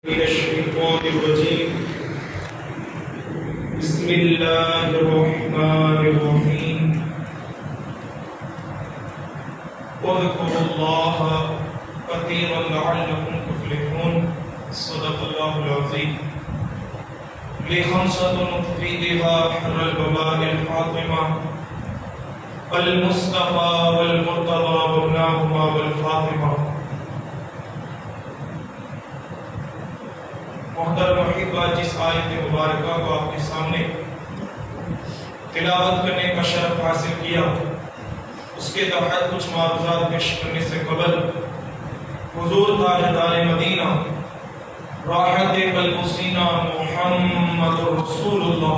من الشيطان الرجيم بسم الله الرحمن الرحيم واذكروا الله كثيرا لعلكم تفلحون صدق الله العظيم لخمسة مفيدها حر البلاء الفاطمة المصطفى والمرتضى وابناهما والفاطمة. محترم محبہ، جس آیت مبارکہ کو آپ کے سامنے تلاوت کرنے کا شرف حاصل کیا، اس کے تحت کچھ معروضات پیش کرنے سے قبل حضور تاجدار مدینہ راحت قلب و سینہ محمد رسول اللہ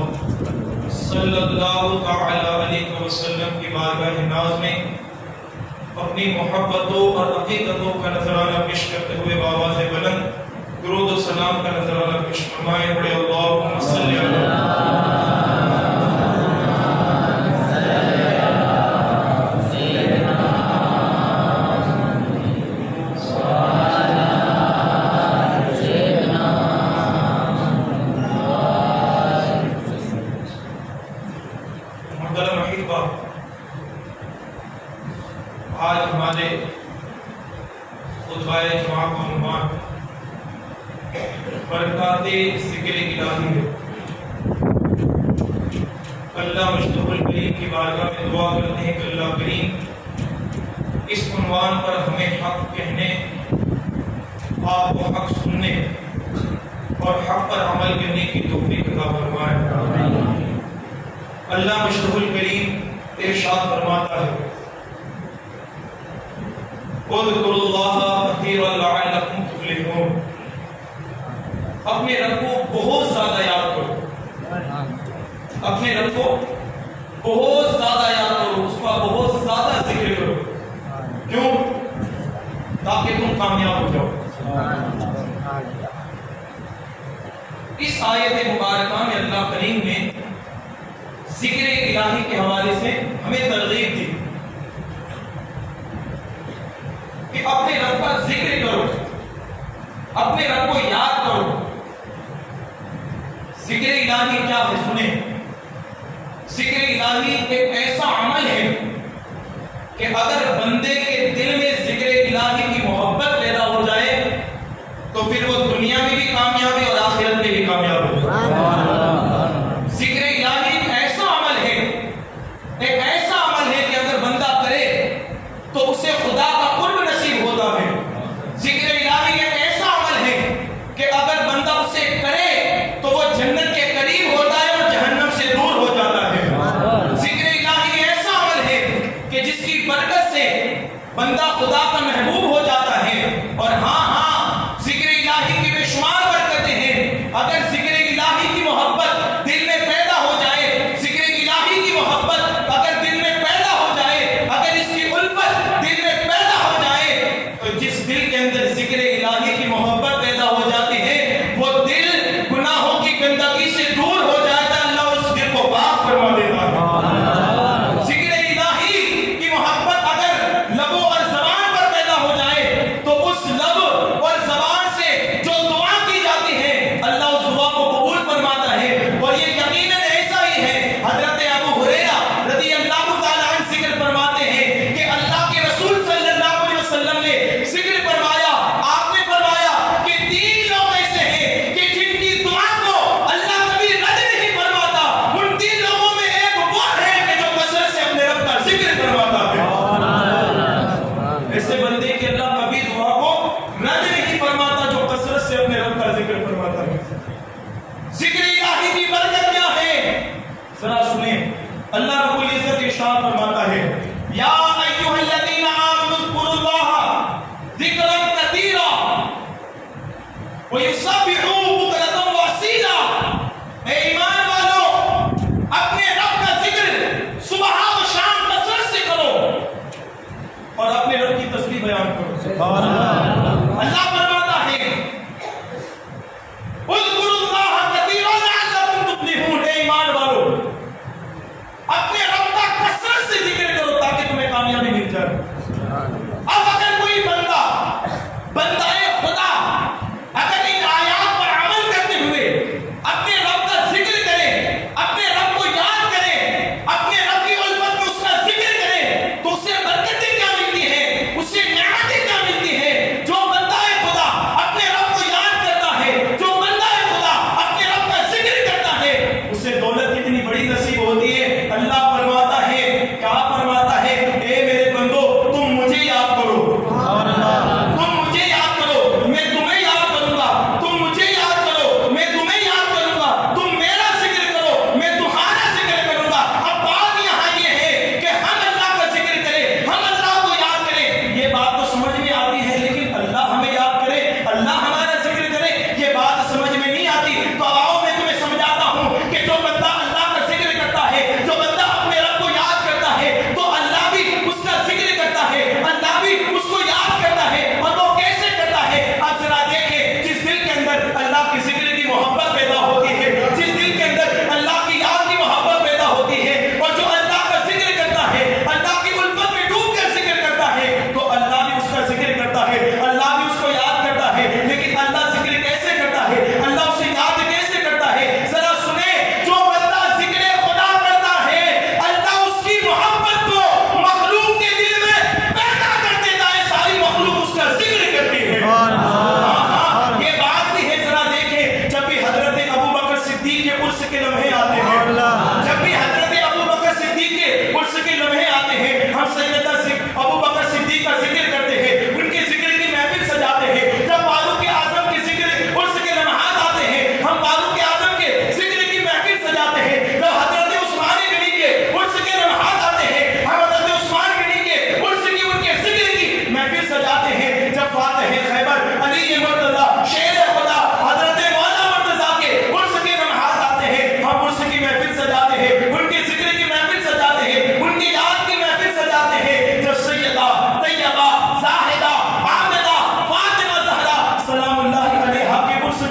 صلی اللہ تعالی علیہ وسلم کی بارگاہ ناز میں اپنی محبتوں اور عقیدتوں کا نذرانہ پیش کرتے ہوئے بآواز بلند درود و سلام کا نذرانہ پیش فرمائیں. بڑے اللہم صلی محترم احبہ، آج ہمارے خطبہ جمعہ کا عنوان برکات ذکر الہی ہے. اللہ مجتبی الکریم کی بارگاہ میں دعا کرتے ہیں کہ اللہ کریم اس عنوان پر ہمیں حق کہنے، آپ کو حق سننے اور حق پر عمل کرنے کی توفیق عطا فرمائے. اللہ مجتبی الکریم ارشاد فرماتا ہے اذکروا اللہ کثیرا لعلکم تفلحون. اپنے رب کو بہت زیادہ یاد کرو، اپنے رب کو بہت زیادہ یاد کرو، اس کا بہت زیادہ ذکر کرو. کیوں؟ تاکہ تم کامیاب ہو جاؤ. اس آیت مبارکہ میں اللہ کریم نے ذکر الہی کے حوالے سے ہمیں ترغیب دی کہ اپنے رب کا ذکر کرو، اپنے رب کو یاد کرو. ذکر الہی کیا ہے؟ سنیں. ذکر الہی ایک ایسا عمل ہے کہ اگر بندے کے دل میں ذکر الہی کی محبت پیدا ہو جائے تو پھر وہ دنیا میں بھی کامیاب ہے اور آخرت میں بھی کامیاب ہو. ذکر الہی ایک ایسا عمل ہے، ایک ایسا عمل ہے کہ اگر بندہ کرے تو اسے خدا کا قرب نصیب ہوتا ہے. ذکر الہی ایک ایسا عمل ہے کہ اگر بندہ اسے کرے تو وہ جنت کے قریب ہوتا ہے اور جہنم سے دور ہو جاتا ہے. ذکر الہی ایسا عمل ہے کہ جس کی برکت سے بندہ خدا کا محبوب ہو جاتا ہے. اور ہاں ذکر الہی کی بے شمار برکتیں ہیں. اگر ذکر الہی کی محبت دل میں پیدا ہو جائے، ذکر الہی کی محبت اگر دل میں پیدا ہو جائے، اگر اس کی الفت دل میں پیدا ہو جائے تو جس دل کے اندر ذکر الہی کی محبت پیدا ہو جاتی ہے وہ دل گناہوں کی گندگی سے دور ہو جاتا ہے. اللہ اس دل کو پاک فرما دیتا ہے. ذکر الہی کی محبت اگر لبوں اور زبان پر پیدا ہو جائے تو اس لب اور زبان سے جو دعا کی جاتی ہے اللہ اس دعا کو قبول فرماتا ہے. اور یہ یقیناً ایسا ہی ہے. حضرت ابو ہریرہ رضی اللہ تعالی عنہ ذکر فرماتے ہیں کہ اللہ کے رسول صلی اللہ علیہ وسلم نے ذکر فرمایا، آپ نے فرمایا کہ 3 لوگ ایسے ہیں کہ جن کی دعا کو اللہ کبھی رد نہیں فرماتا. ان 3 لوگوں میں ایک وہ ہے کہ جو کثرت سے اپنے رب کا ذکر فرماتا ہے. ایسے بندے کہ اللہ کبھی دعا کو رد نہیں فرماتا جو کثرت سے اپنے رب کا ذکر فرماتا ہے. ذکر الہی کی برکت کیا ہے؟ ذرا سنیں. اللہ رب العزت ارشاد فرماتا ہے یا ایھا الذین آمنوا اذکروا اللہ ذکرا کثیرا ویسبحوہ بکرۃ واصیلا. اے ایمان والو، اپنے رب کا ذکر صبح و شام کثرت سے کرو اور اپنے رب کی تسبیح بیان کرو. سبحان اللہ. اللہ فرماتا ہے اذکروا اللہ کثیرا لعلکم تفلحون. اے ایمان والو، اپنے رب کا کثرت سے ذکر کرو تاکہ تمہیں کامیابی مل جائے. اب اگر کوئی بندہ خدا اگر ان آیات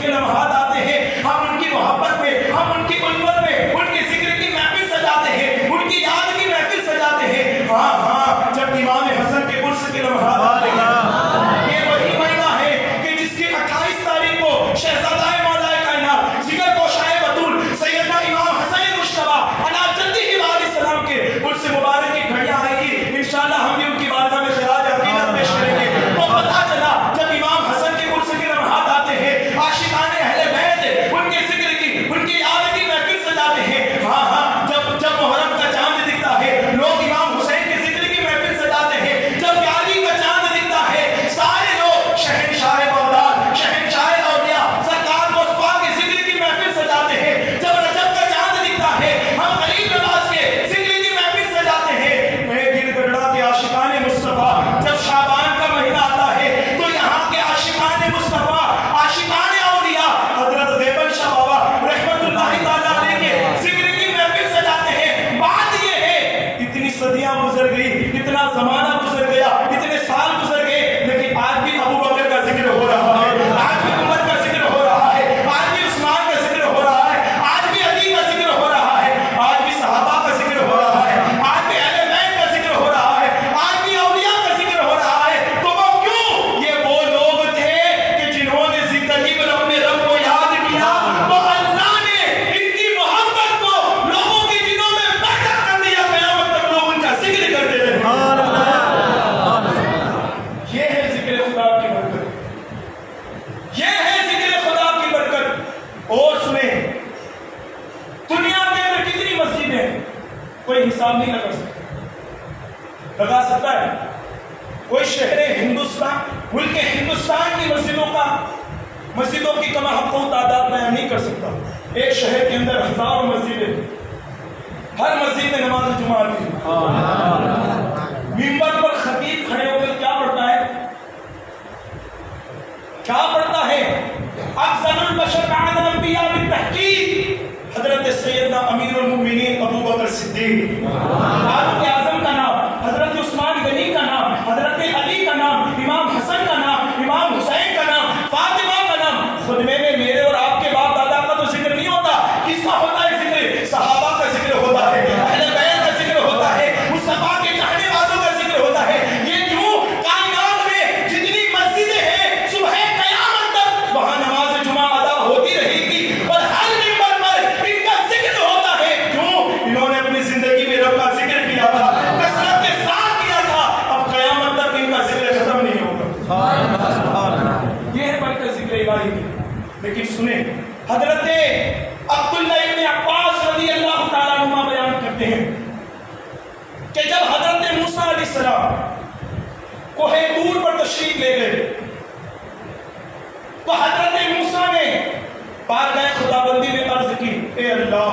کے لمحات آتے ہیں، ہم ان کی محبت میں، ہم ان کی الفت میں ان کے ذکر کی محفل سجاتے ہیں، ان کی یاد کی محفل سجاتے ہیں۔ ہاں ہاں، جب امام حسن کے عرس کے لمحات آتے ہیں، یہ وہی مہینہ ہے کہ جس کی 28 تاریخ کو شہزادہ مولا کائنات ذکر کوشائے بطول سیدنا امام حسن مجتبی علی جدہ علیہ السلام کے عرس مبارک کی گھڑیاں آئے گی، انشاءاللہ ہم بھی ان کی بارگاہ میں خراج عقیدت پیش کریں گے۔ تو پتہ چلا جب امام حسن کے عرس کے لمحات آتے ہیں، عاشقان اہل بیت ان کے ذکر کی، ان کی یاد کی محفل سجاتے ہیں۔ ہاں ہاں، جب محرم کا چاند دکھتا ہے، لوگ امام حسین کے ذکر کی محفل سجاتے ہیں۔ جب یاری کا چاند دکھتا ہے، سارے لوگ شہنشاہ بغداد، شہنشاہ اولیاء سرکار مصطفیٰ کے ذکر کی محفل سجاتے ہیں۔ جب رجب کا چاند دکھتا ہے، ہم غریب نواز کے ذکر کی محفل سجاتے ہیں۔ میں گل گڑا کے عاشقان مصطفیٰ جب شعبان کا مہینہ آتا ہے تو یہاں کے عاشقان مصطفیٰ، عاشقان اولیاء حضرت دیوبند شاہ بابا رحمت اللہ تعالیٰ علیہ کے ذکر کی محفل سجاتے ہیں۔ بات یہ ہے، اتنی صدیاں گزر گئی، اتنا زمانہ گزر گیا، اتنے سال گزر گئے، لیکن آج بھی ابو بکر کا ذکر ہو رہا ہے، آج بھی عمر کا ذکر ہو رہا ہے، آج بھی عثمان کا ذکر ہو رہا ہے، آج بھی علی کا ذکر ہو رہا ہے، آج بھی صحابہ کا ذکر ہو رہا ہے، آج بھی اہل بیت کا ذکر ہو رہا ہے، آج بھی اولیاء کا ذکر ہو رہا ہے۔ تو وہ کیوں؟ یہ وہ لوگ تھے کہ جنہوں نے زندگی میں اپنے رب کو یاد کیا، تو اللہ نے ان کی محبت کو لوگوں کے دلوں میں پیدا کر دیا، قیامت تک لوگ ان کا ذکر کرتے رہے۔ یہ ہے ذکر خدا کی برکت، یہ ہے ذکر خدا کی برکت۔ اور سنیں، دنیا کے اندر کتنی مسجدیں ہیں، کوئی حساب نہیں لگا سکتا، لگا سکتا ہے کوئی شہر ہندوستان، ملک ہندوستان کی مسجدوں کی کما حقوں تعداد بیان نہیں کر سکتا۔ ایک شہر کے اندر ہزاروں مسجدیں، ہر مسجد میں نماز جمعہ آتی ہے، منبر پر خطیب کھڑے ہو کر کیا پڑھتا ہے؟ کیا پڑھتا ہے؟ افضل البشر بعد الانبیاء بالتحقیق حضرت سیدنا امیر المؤمنین ابو بکر صدیق، فاروق اعظم کا نام، حضرت عثمان غنی کا نام، حضرت علی کا نام، امام حسن کا نام، امام حسین کا نام، فاطمہ کا نام۔ خطبے میں میرے اور آپ کے باپ دادا کا تو ذکر نہیں ہوتا، کس کا ہوتا ہے ذکر؟ صحابہ کا ذکر ہوتا ہے، اہل بیت کا ذکر ہوتا ہے، مصطفیٰ کے چاہنے والوں کا ذکر ہوتا ہے۔ یہ کیوں؟ کائنات میں جتنی مسجدیں ہیں، صبح قیامت تک وہاں نماز جمعہ ادا ہوتی رہے گی، اور ہر منبر پر ان کا ذکر ہوتا ہے۔ کیوں؟ انہوں نے اپنی زندگی میں رب کا ذکر کیا تھا، کثرت کے ساتھ کیا تھا، اب قیامت تک ان کا ذکر ختم نہیں ہوگا۔ یہ ہے برکت ذکر الہی کی۔ لیکن سنیں، حضرت عبداللہ ابن عباس رضی اللہ تعالیٰ عنہ بیان کرتے ہیں کہ جب حضرت موسیٰ علیہ السلام کوہ طور پر تشریف لے گئے تو حضرت موسیٰ نے بارگاہ خداوندی میں عرض کی، اے اللہ،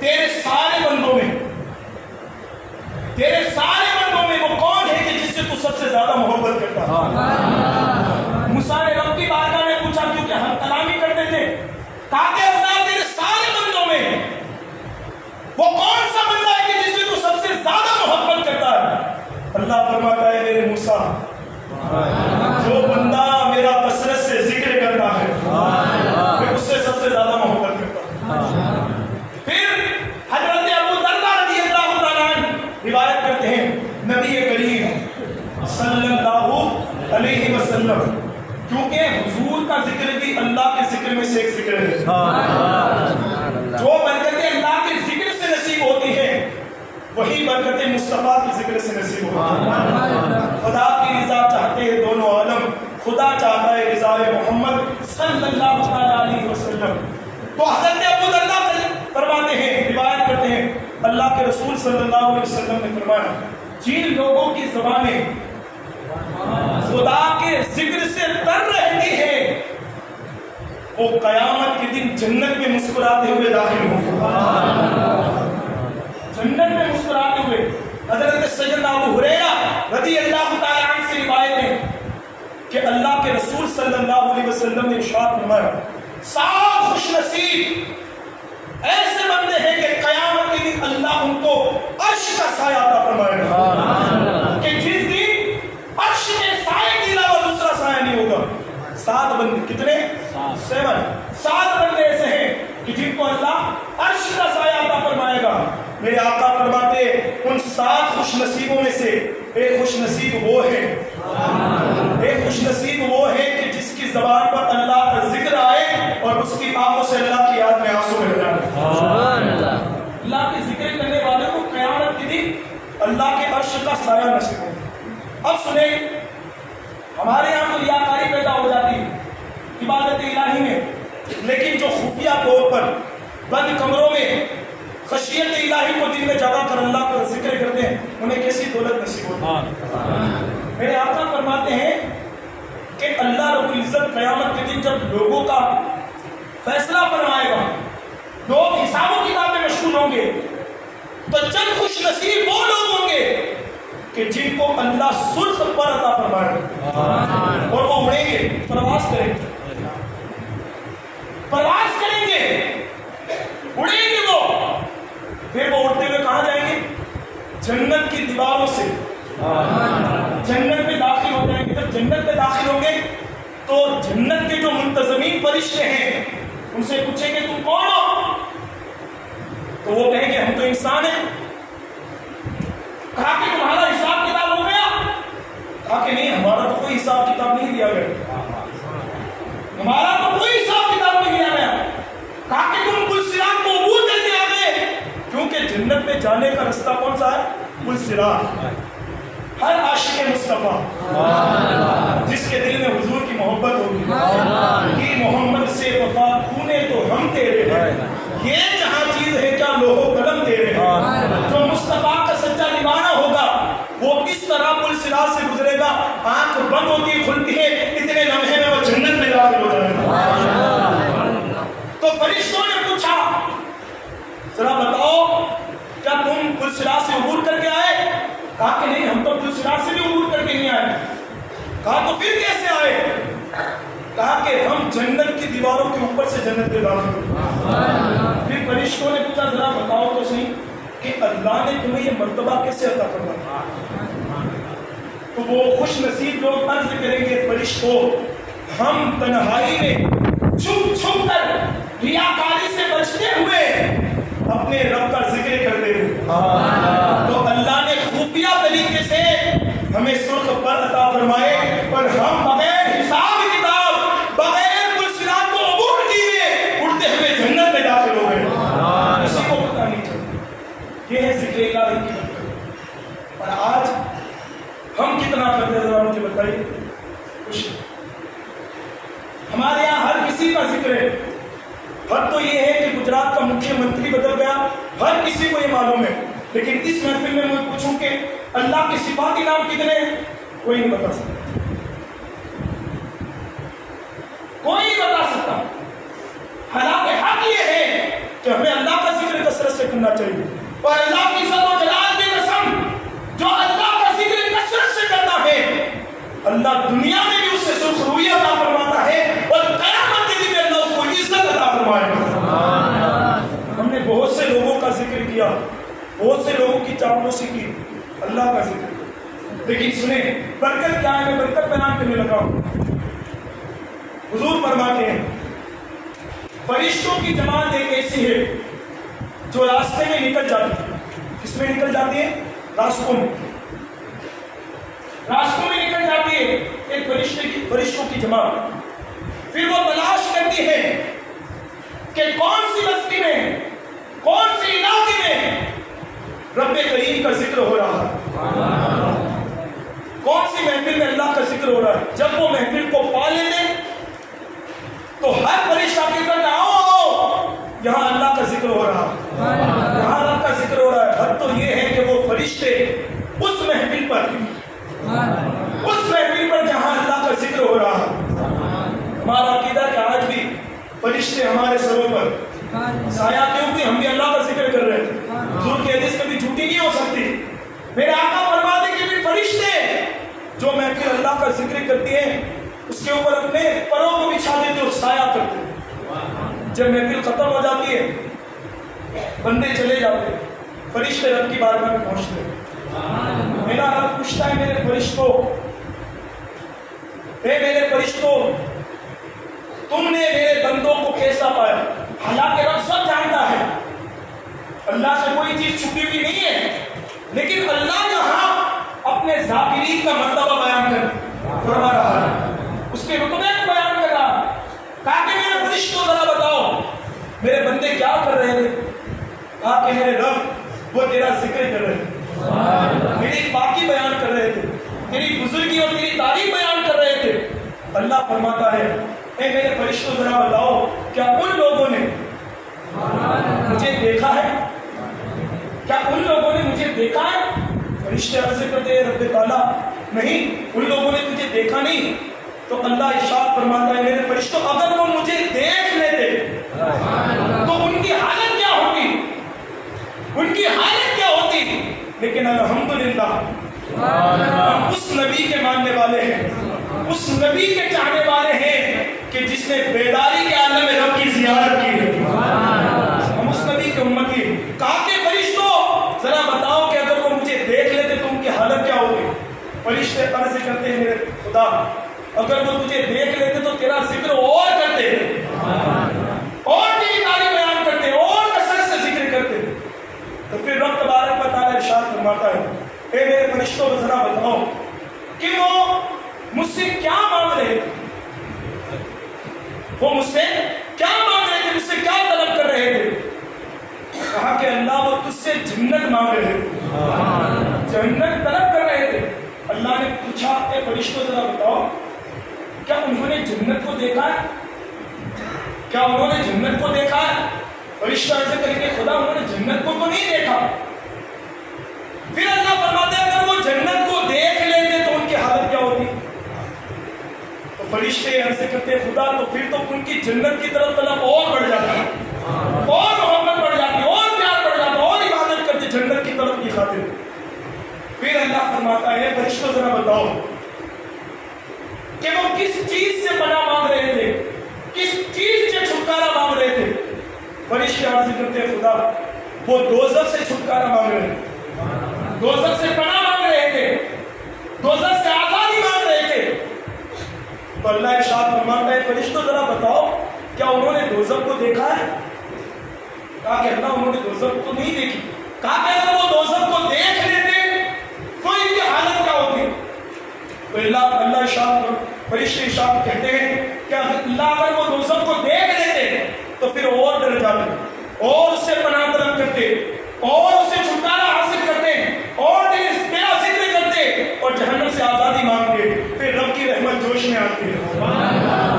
تیرے سارے بندوں میں وہ کون ہے کہ جس سے تو سب سے زیادہ محبت کرتا ہے؟ موسیٰ نے رب کی بارگاہ میں پوچھا، کیونکہ ہم کلامی کرتے تھے، تاکہ اللہ تیرے سارے بندوں میں وہ کون سا بندہ ہے کہ جس سے تو سب سے زیادہ محبت کرتا ہے؟ اللہ فرماتا ہے، میرے موسیٰ، جو بندہ میرا کثرت سے ذکر کرتا ہے میں اس سے سب سے زیادہ محبت کرتا ہوں۔ پھر حضرت ابو درداء رضی اللہ تعالیٰ عنہ روایت کرتے ہیں، نبی کریم صلی اللہ علیہ وسلم، کیونکہ حضور کا ذکر بھی اللہ کے ذکر میں سے ایک ذکر ہے، جو برکتیں اللہ کے ذکر سے نصیب ہوتی ہیں وہی برکتیں مصطفیٰ کے ذکر سے نصیب ہوتی ہیں۔ خدا کی رضا چاہتے ہیں دونوں عالم، خدا چاہتا ہے رضا محمد صلی اللہ علیہ وسلم۔ تو حضرت ابو درداء فرماتے ہیں، روایت کرتے ہیں، اللہ کے رسول صلی اللہ علیہ وسلم نے فرمایا، جن لوگوں کی زبانیں خدا کے ذکر سے تر رہتی ہے وہ قیامت کے دن جنت میں مسکراتے ہوئے داخل ہوں گے، جنت میں مسکراتے ہوئے۔ حضرت سیدنا ابو ہریرہ رضی اللہ تعالیٰ عنہ سے روایت ہے کہ اللہ کے رسول صلی اللہ علیہ وسلم نے ارشاد فرمایا، صاف خوش نصیب ایسے بندے ہیں کہ قیامت کے دن اللہ ان کو عرش کا سایہ عطا فرمائے گا، کہ جس دن عرش کے سائے کے علاوہ دوسرا سایہ نہیں ہوگا۔ 7 بندے، کتنے؟ 7 بندے ایسے ہیں کہ جن کو اللہ عرش کا سایہ عطا فرمائے گا۔ میرے آقا فرماتے ان 7 خوش نصیبوں میں سے ایک خوش نصیب وہ ہے، ایک خوش نصیب وہ ہے کہ جس کی زبان پر اللہ کا ذکر آئے اور اس کی آنکھوں سے اللہ کی یاد میں آنسو مل جائے۔ اللہ کے ذکر کرنے والے کو قیامت کے دن اللہ کے عرش کا سایہ نصیب ہو۔ اب سنیں، ہمارے یہاں تو ریاکاری پیدا ہو جاتی ہے عبادت الہی میں، لیکن جو خفیہ طور پر بند کمروں میں خشیت الہی کو دل میں جگہ کر اللہ کا ذکر کرتے ہیں، انہیں کیسی دولت نصیب ہوتی ہے۔ میرے آقا فرماتے ہیں کہ اللہ رب العزت قیامت کے دن جب لوگوں کا فیصلہ فرمائے گا، لوگ حساب و کتاب میں مشغول ہوں گے، تو چند خوش نصیب وہ لوگ ہوں گے کہ جن کو اللہ سرخ پر عطا فرمائے گا اور وہ اڑیں گے، پرواز کریں گے، پرواز کریں گے، اڑیں گے وہ۔ پھر وہ اڑتے ہوئے کہاں جائیں گے؟ جنت کی دیواروں سے جنت میں داخل ہو جائیں گے۔ جب جنت میں داخل ہوں گے تو جنت کے جو منتظمین فرشتے ہیں ان سے پوچھیں گے تم کون ہو؟ تو وہ کہیں گے ہم تو انسان ہیں۔ کہا کہ تمہارا حساب کتاب ہو گیا؟ کہا کہ نہیں، ہمارا تو کوئی حساب کتاب نہیں دیا گیا، ہمارا تو کوئی حساب کتاب نہیں دیا گیا۔ کہا کہ تم پل صراط کو عبور کر کے آ گئے، کیونکہ جنت میں جانے کا رستہ کون سا ہے؟ پل صراط۔ ہر عاشق مصطفیٰ جس کے دل میں حضور کی محبت ہوگی کہ محمد سے وفا تو نے تو ہم تیرے ہیں، یہ جہاں چیز ہے کیا لوح و قلم تیرے ہیں۔ جو مصطفیٰ کا سچا دیوانہ ہوگا وہ اس طرح پل صراط سے گزرے گا، آنکھ بند ہوتی کھلتی ہے، اتنے لمحے میں وہ جنت میں داخل ہو جائے گا۔ تو فرشتوں نے پوچھا ذرا بتاؤ کیا تم پل صراط سے عبور کر کے آئے؟ کہا کہ نہیں، ہم تو پل صراط سے بھی عبور کر کے نہیں آئے۔ کہا تو پھر کیسے آئے؟ کہا کہ ہم جنت کی دیواروں کے اوپر سے جنت میں داخل ہوئے۔ پھر فرشتوں نے پوچھا ذرا بتاؤ تو صحیح کہ اللہ نے تمہیں یہ مرتبہ کیسے عطا فرمایا؟ تو وہ خوش نصیب لوگ عرض کریں گے فرشتوں، ہم تنہائی میں چھپ چھپ کر ریاکاری سے بچتے ہوئے اپنے رب کا ذکر کرتے ہوئے، تو اللہ نے خفیہ طریقے سے ہمیں سرخ پر عطا فرمائے اور ہم بغیر حساب کتاب، بغیر پل صراط کو عبور کیے اڑتے ہوئے جنت میں داخل ہو گئے، کسی کو پتہ نہیں چلتا۔ یہ ہے ذکر الہی کی برکت۔ اور آج ہم کتنا کرتے ہیں ذرا مجھے بتائیے؟ کچھ ہمارے یہاں ہر کسی کا ذکر ہے۔ حد تو یہ ہے کہ گجرات کا مکھیہ منتری بدل گیا، ہر کسی کو یہ معلوم ہے، لیکن اس محفل میں میں پوچھوں کہ اللہ کے صفاتی نام کتنے ہیں؟ کوئی نہیں بتا سکتا، کوئی نہیں بتا سکتا۔ حالانکہ حق یہ ہے کہ ہمیں اللہ کا ذکر کثرت سے کرنا چاہیے، اور اللہ کی عزت و جلال کی قسم جو اللہ کا ذکر کثرت سے کرتا ہے اللہ دنیا میں بھی اس سے سرخ روئی عطا فرماتا ہے اور قیامت کے دن اللہ اس کو عزت عطا فرمائے گا۔ ہم نے بہت سے لوگوں کا ذکر کیا، بہت سے لوگوں کی چاپلوسی کی، اللہ کا ذکر، لیکن سنیں برکت کیا ہے؟ میں برکت بیان کرنے لگا ہوں۔ حضور فرماتے ہیں فرشتوں کی جماعت ایک ایسی ہے جو راستے میں نکل جاتی ہے۔ کس میں نکل جاتی ہے؟ راستوں میں، راستوں میں نکل جاتی ہے ایک فرشتوں کی جماعت۔ پھر وہ تلاش کرتی ہے کہ کون سی بستی میں، کون سی علاقے میں رب کریم کا ذکر ہو رہا ہے، کون سی محفل میں اللہ کا ذکر ہو رہا ہے۔ جب وہ محفل کو پا لیتے تو ہر فرشتہ کہتا ہے آؤ یہاں اللہ کا ذکر ہو رہا ہے، یہاں اللہ کا ذکر ہو رہا ہے۔ حد تو یہ ہے کہ وہ فرشتے اس محفل پر جہاں اللہ کا ذکر ہو رہا ہے، ہمارا عقیدہ کہ آج بھی فرشتے ہمارے سروں پر سایہ کیونکہ ہم بھی اللہ کا ذکر کر رہے ہیں۔ حضور کی حدیث کبھی جھوٹی نہیں ہو سکتی۔ میرے آقا فرماتے کہ بھی فرشتے جو محفل اللہ کا ذکر کرتی ہیں اس کے اوپر اپنے پروں کو بچھا دیتے اور سایہ کرتے ہیں۔ جب محفل ختم ہو جاتی ہے بندے چلے جاتے، فرشتے رب کی بارگاہ میں پہنچتے ہیں۔ میرا رب پوچھتا ہے میرے فرشتوں، اے میرے فرشتوں کیسا پایا؟ حالانکہ رب سب جانتا ہے، اللہ سے کوئی چیز چھپی ہوئی نہیں ہے، لیکن اللہ یہاں اپنے ذاکرین کا مرتبہ بیان کر فرما رہا ہے، اس کے رتبے کو بیان کر رہا ہے۔ کہا کہ میرے فرشتوں ذرا بتاؤ میرے بندے کیا کر رہے تھے؟ کہا کہ میرے رب وہ تیرا ذکر کر رہے تھے، میری پاکی بیان کر رہے تھے، تیری بزرگی اور تیری تعریف بیان کر رہے تھے۔ اللہ فرماتا ہے اے میرے فرشتوں ذرا بتاؤ کیا ان لوگوں نے مجھے دیکھا ہے؟ کیا ان لوگوں نے مجھے دیکھا ہے؟ فرشتے عرض کرتے ہیں رب تعالیٰ نہیں، ان لوگوں نے تجھے دیکھا نہیں۔ تو اللہ ارشاد فرماتا ہے میرے فرشتوں اگر وہ مجھے دیکھ لیتے تو ان کی حالت کیا ہوتی، ان کی حالت کیا ہوتی؟ لیکن الحمدللہ ہم اس نبی کے ماننے والے ہیں، اس نبی کے چاہنے والے ہیں کہ جس نے بیداری کے عالم میں رب کی زیارت کی ہے، ہم اس نبی کے امتی ہیں۔ کہا کہ فرشتوں ذرا بتاؤ کہ اگر وہ مجھے دیکھ لیتے تو ان کی حالت کیا ہوتی؟ فرشتے عرض کرتے ہیں میرے خدا اگر وہ تجھے دیکھ لیتے تو تیرا ذکر اور کرتے، اور تیری تعریف بیان کرتے، اور کثرت سے ذکر کرتے۔ تو پھر رب تبارک و تعالیٰ ارشاد فرماتا ہے اے میرے فرشتوں کو ذرا بتاؤ کہ وہ مجھ سے کیا مانگ رہے تھے، وہ مجھ سے کیا مانگ رہے تھے، مجھ سے کیا طلب کر رہے تھے؟ کہا کہ اللہ وہ تجھ سے جنت مانگ رہے تھے، جنت طلب کر رہے تھے۔ اللہ نے پوچھا اے فرشتوں ذرا بتاؤ کیا انہوں نے جنت کو دیکھا ہے؟ کیا انہوں نے جنت کو دیکھا ہے؟ فرشتہ عرض کریں گے خدا انہوں نے جنت کو تو نہیں دیکھا۔ پھر اللہ فرماتے ہیں اگر وہ جنت کو دیکھ لیتے تو ان کی حالت کیا ہوتی؟ تو فرشتے عرض کرتے ہیں خدا تو پھر تو ان کی جنت کی طرف طلب اور بڑھ جاتا ہے، اور محبت بڑھ جاتی، اور پیار بڑھ جاتا، اور عبادت کرتے جنت کی طرف کی خاطر۔ پھر اللہ فرماتا ہے فرشتوں ذرا بتاؤ کہ وہ کس چیز سے پناہ مانگ رہے تھے، کس چیز سے چھٹکارا مانگ رہے تھے؟ فرشتے عرض کرتے ہیں خدا وہ دوزخ سے چھٹکارا مانگ رہے تھے، دوزخ سے پناہ مانگ رہے تھے، دوزخ سے آزادی مانگ رہے تھے۔ تو اللہ ارشاد فرماتا ہے فرشتوں ذرا بتاؤ کیا انہوں نے دوزخ کو دیکھا ہے؟ کہا کہ اللہ انہوں نے دوزخ کو نہیں دیکھی۔ کہا کہ اگر وہ دوزخ کو دیکھ لیتے تو ان کی حالت کیا ہوتی؟ تو اللہ ارشاد فرشتے ارشاد کہتے ہیں کہ اللہ اگر وہ دوزخ کو دیکھ لیتے تو پھر اور ڈر جاتے، اور اس سے پناہ طلب کرتے، اور اس سے چھٹکارا حاصل کرتے، اور تیرا ذکر کرتے، اور جہنم سے آزادی مانگتے۔ پھر رب کی رحمت جوش میں آتی ہے،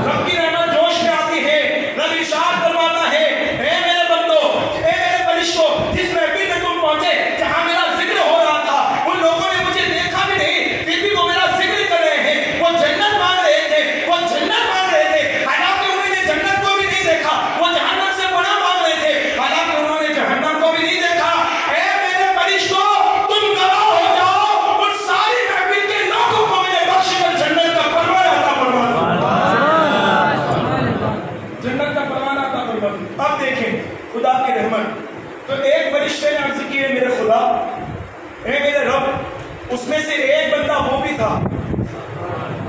رب کی رحمت جوش میں آتی ہے۔ رب ارشاد فرماتا ہے اے میرے بندو، اے میرے فرشتوں، جس محفل میں تم پہنچے جہاں میرا ذکر ہو رہا تھا ان لوگوں نے مجھے دیکھا بھی نہیں، پھر بھی وہ میرا ذکر کر رہے ہیں، وہ جنت مانگ رہے تھے، وہ جنت مانگ رہے تھے، حالانکہ انہوں نے جنت کو بھی نہیں دیکھا، وہ جہنم سے پناہ مانگ رہے تھے، حالانکہ انہوں نے جہنم کو بھی نہیں دیکھا۔ اے میرے فرشتوں تم گواہ ہو جاؤ ان ساری محفل کے لوگوں کو میں نے بخش کر جنت کا پروانہ عطا فرما دیا، جنت کا پروانہ عطا فرما دیا۔ اب دیکھیں خدا کی رحمت، تو ایک فرشتے نے عرض کی ہے میرے خدا، اے میرے رب، اس میں سے ایک بندہ وہ بھی تھا،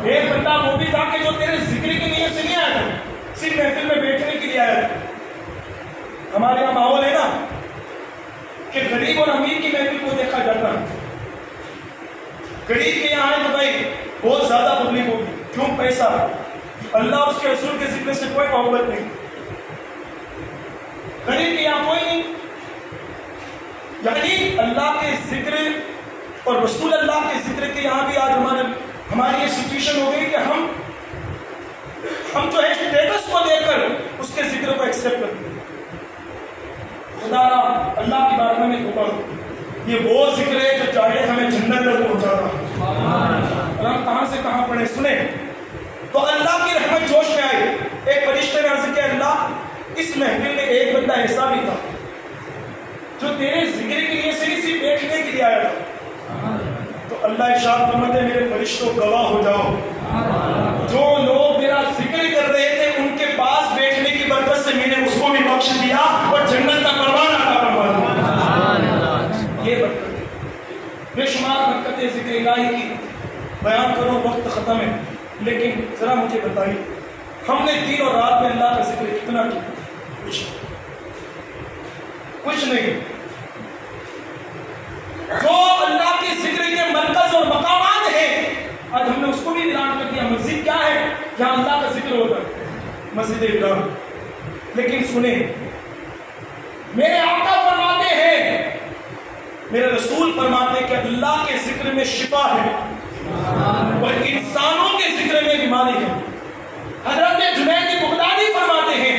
ایک بندہ وہ بھی تھا کہ جو تیرے ذکر کی نیت سے نہیں آیا تھا، صرف محفل میں بیٹھنے کے لیے آیا تھا۔ ہمارے یہاں ماحول ہے نا کہ غریب اور امیر کی محفل کو دیکھا جاتا ہے، غریب کے یہاں ہے تو بھائی بہت زیادہ پبلک ہوگی، کیوں؟ پیسہ، اللہ اور اس کے رسول کے ذکر سے کوئی محبت نہیں، غریب کے یہاں کوئی نہیں، یعنی اللہ کے ذکر اور رسول اللہ کے ذکر کے یہاں بھی آج ہماری یہ سچویشن ہو گئی کہ ہم جو ہے اسٹیٹس کو دیکھ کر اس کے ذکر کو ایکسپٹ کرتے ہیں۔ خدا اللہ کی بارگاہ میں توبہ کرو، یہ وہ ذکر ہے جو چاہے ہمیں جنت تک پہنچاتا ہے، اور ہم کہاں سے کہاں پڑھیں سنیں۔ تو اللہ کی رحمت جوش میں آئی، ایک فرشتے نے عرض کیا اللہ اس محفل میں ایک بندہ ایسا بھی تھا جو تیرے ذکر کے لیے صرف بیٹھنے کے لیے آیا تھا۔ تو اللہ ارشاد فرماتے ہیں میرے فرشتوں گواہ ہو جاؤ، جو لوگ میرا ذکر کر رہے تھے ان کے پاس بیٹھنے کی برکت سے میں نے اس کو بھی بخش دیا اور جنت کا پروانہ عطا فرما دیا۔ یہ برکت ہے، بے شمار برکتیں ذکر الہی کی بیان کروں، وقت ختم ہے، لیکن ذرا مجھے بتائیے ہم نے دن اور رات میں اللہ کا ذکر کتنا کیا؟ کچھ نہیں. جو اللہ کے ذکر کے مرکز اور مقامات ہیں آج ہم نے اس کو بھی اعلان کر دیا. مسجد کیا ہے؟ جہاں اللہ کا ذکر ہوتا ہے، مسجد ابراہیم. لیکن سنیں، میرے آقا فرماتے ہیں، میرے رسول فرماتے ہیں کہ اللہ کے ذکر میں شفا ہے اور انسانوں کے ذکر میں بیماری ہے. حضرت جنید بغدادی فرماتے ہیں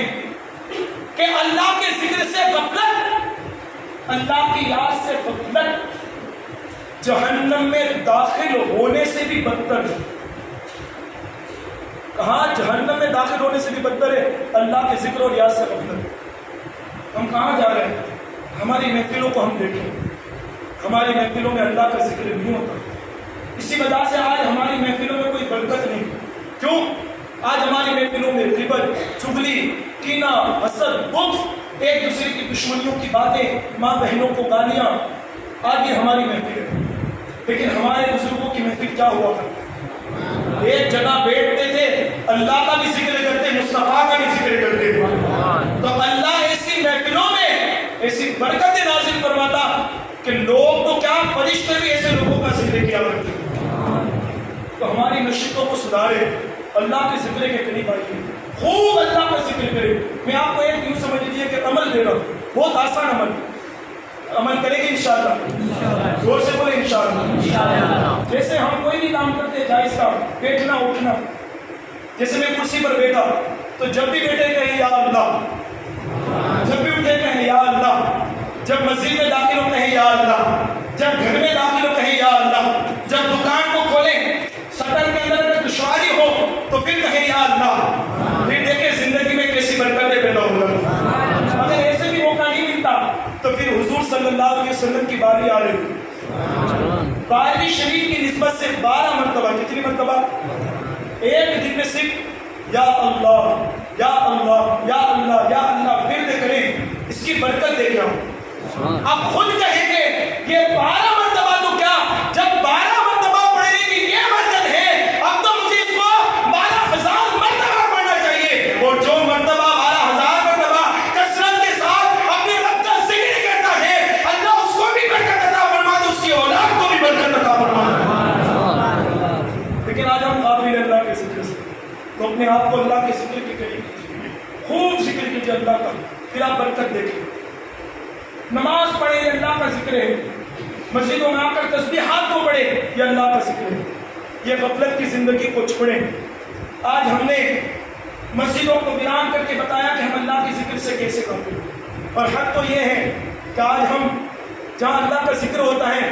کہ اللہ کے ذکر سے غفلت، اللہ کی یاد سے غفلت جہنم میں داخل ہونے سے بھی بدتر ہے. کہاں؟ جہنم میں داخل ہونے سے بھی بدتر ہے اللہ کے ذکر اور یاد سے غفلت. ہم کہاں جا رہے ہیں؟ ہماری محفلوں کو ہم دیکھیں، ہماری محفلوں میں اللہ کا ذکر نہیں ہوتا. اسی وجہ سے آج ہماری محفلوں میں کوئی برکت نہیں. کیوں؟ آج ہماری محفلوں میں غیبت، چغلی، کینہ، حسد، بغض، ایک دوسرے کی دشمنیوں کی باتیں، ماں بہنوں کو گالیاں، آج یہ ہماری محفل ہے. لیکن ہمارے بزرگوں کی محفل کیا ہوا کرتی؟ ایک جگہ بیٹھتے تھے، اللہ کا بھی ذکر کرتے، مصطفیٰ کا بھی ذکر کرتے تھے. تو اللہ ایسی محفلوں میں ایسی برکت نازل فرماتا کہ لوگ تو کیا، فرشتے بھی ایسے لوگوں کا ذکر کیا کرتے. تو ہماری نشستوں کو سدھارے، اللہ کے ذکر کے قریب آئیے، خوب اللہ کا ذکر کرے. میں آپ کو ایک یوں سمجھ لیجیے کہ عمل دے رہا ہوں، بہت آسان عمل کریں گے انشاءاللہ. زور سے بولے انشاءاللہ. جیسے ہم کوئی بھی کام کرتے ہیں جائز کا، بیٹھنا اٹھنا، جیسے میں کرسی پر بیٹھا تو جب بھی بیٹھے کہیں یا اللہ، جب بھی اٹھے کہیں یا اللہ، جب مسجد میں داخل ہو کہیں یا اللہ، جب گھر میں داخل ہو کہیں یا اللہ، جب دکان کو کھولیں سٹر کے اندر میں دشواری ہو تو پھر کہیں یا اللہ. پھر دیکھیں زندگی میں کیسی برکتیں پیدا ہو رہی. اگر ایسے بھی موقع نہیں ملتا تو پھر حضور صلی اللہ علیہ وسلم کی باری آ رہی. باری شریف کی نسبت سے 12 مرتبہ، کتنی مرتبہ؟ ایک دن میں صرف یا اللہ یا اللہ یا اللہ یا اللہ ورد کریں، اس کی برکت دیکھ رہا ہوں. آپ خود کہیں گے یہ 12 مرتبہ تو کیا، جب 12 مرتبہ پڑھنے کی یہ برکت ہے، اب تو مجھے اس کو 12,000 مرتبہ پڑھنا چاہیے. اور جو مرتبہ 12,000 مرتبہ کثرت کے ساتھ اپنے رب کا ذکر کرتا ہے، اللہ اس کو بھی برکت عطا فرماتا، اس کی اولاد کو بھی برکت عطا فرماتا. لیکن آج ہم غافل ہیں اللہ کے ذکر سے. تو اپنے آپ کو اللہ کے ذکر کے قریب کیجیے، خوب ذکر کیجیے اللہ کا، پھر آپ برکت دیکھیں. نماز پڑھے یہ اللہ کا ذکر ہے، مسجدوں میں آ کر تسبیحات کو پڑھے یہ اللہ کا ذکر ہے. یہ غفلت کی زندگی کو چھوڑیں. آج ہم نے مسجدوں کو بیان کر کے بتایا کہ ہم اللہ کے ذکر سے کیسے کرتے ہیں. اور حق تو یہ ہے کہ آج ہم جہاں اللہ کا ذکر ہوتا ہے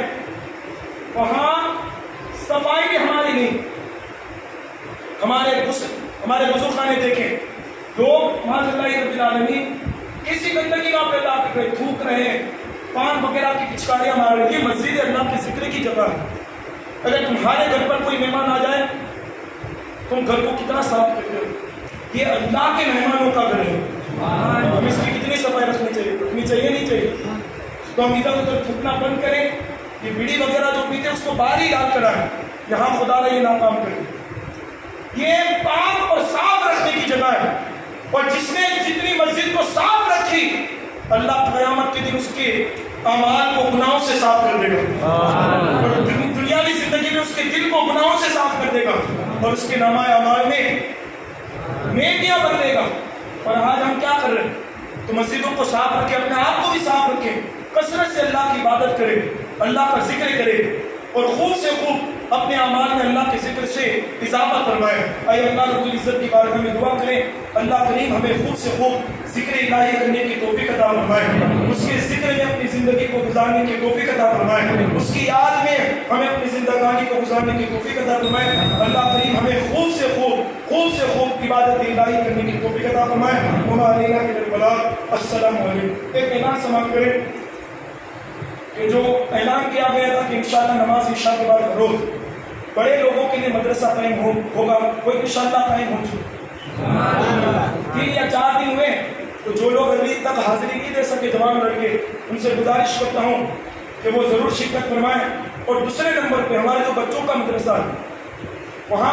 وہاں صفائی بھی ہماری نہیں. ہمارے بزرگ خانے دیکھیں، لوگ معاذ اللہ رب العالمین کسی گندگی کا پیدا کر رہے، تھوک رہے، پان وغیرہ کی پچکاریاں مار رہے. یہ مسجد اللہ کے ذکر کی جگہ ہے. اگر تمہارے گھر پر کوئی مہمان آ جائے تم گھر کو کتنا صاف کرتے ہو. یہ اللہ کے مہمانوں کا گھر ہے. ہم اس کی کتنی صفائی رکھنی چاہیے نہیں چاہیے. تو ہم ادھر ادھر تھوکنا بند کریں. یہ بیڑی وغیرہ جو پیتے اس کو باہر ہی ڈال کر آئیں، یہاں خدا نہ یہ ناکام کرے. یہ پاک اور صاف رکھنے کی جگہ ہے. اور جس نے جتنی مسجد کو صاف رکھی، اللہ قیامت کے دن اس کے اعمال کو گناہوں سے صاف کر دے گا. اور دنیاوی زندگی میں اس کے دل کو گناہوں سے صاف کر دے گا اور اس کے نامہ اعمال میں نیکیاں بن دے گا. اور آج ہم کیا کر رہے ہیں؟ تو مسجدوں کو صاف رکھیں، اپنے آپ کو بھی صاف رکھیں، کثرت سے اللہ کی عبادت کریں، اللہ کا ذکر کریں اور خوب سے خوب اپنے اعمال میں اللہ کے ذکر سے اضافہ فرمائیں. اے اللہ رب العزت کی بارگاہ میں دعا کریں اللہ کریم ہمیں خوب سے خوب ذکر الہی کرنے کی توفیق عطا فرمائے، اس کے ذکر میں اپنی زندگی کو گزارنے کی توفیق عطا فرمائے، اس کی یاد میں ہمیں اپنی زندگانی کو گزارنے کی توفیق عطا فرمائے. اللہ کریم ہمیں خوب سے خوب عبادت الہی کرنے کی توفیق عطا فرمائے. وما علینا الا البلاغ. السلام علیکم. ایک اعلان سماعت کریں کہ جو اعلان کیا گیا تھا کہ انشاءاللہ نماز عشاء کے بعد ہر روز بڑے لوگوں کے لیے مدرسہ قائم ہوگا، کوئی انشاءاللہ قائم ہو چکے. 3 یا 4 دن ہوئے تو جو لوگ ابھی تک حاضری نہیں دے سکے جوان لڑکے، ان سے گزارش کرتا ہوں کہ وہ ضرور شرکت فرمائیں. اور دوسرے نمبر پہ ہمارے جو بچوں کا مدرسہ ہے وہاں